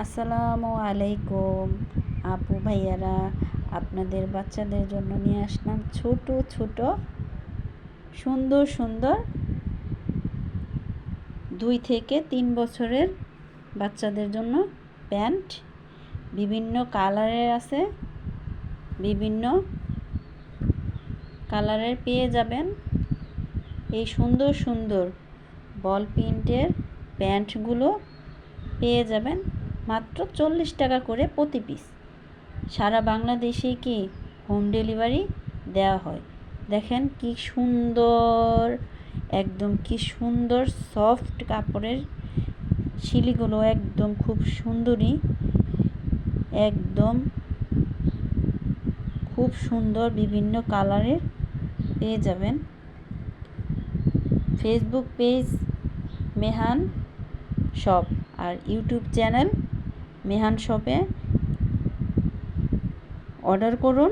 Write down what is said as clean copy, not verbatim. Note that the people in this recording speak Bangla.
আসসালামু আলাইকুম আপু ভাইয়ারা, আপনাদের বাচ্চাদের জন্য নিয়ে আসলাম ছোট ছোট সুন্দর সুন্দর 2 থেকে 3 বছরের বাচ্চাদের জন্য প্যান্ট। বিভিন্ন কালারের আছে, বিভিন্ন কালারের পেয়ে যাবেন। এই সুন্দর সুন্দর বল প্রিন্টের প্যান্টগুলো পেয়ে যাবেন মাত্র 40 টাকা করে প্রতি পিস। সারা বাংলাদেশে কি হোম ডেলিভারি দেওয়া হয়। দেখেন কি সুন্দর, একদম কি সুন্দর সফট কাপড়ের শিলিগুলো, একদম খুব সুন্দরী, একদম খুব সুন্দর বিভিন্ন কালারের পেয়ে যাবেন। ফেসবুক পেজ মেহান শপ আর ইউটিউব চ্যানেল মেহান শপে অর্ডার করুন।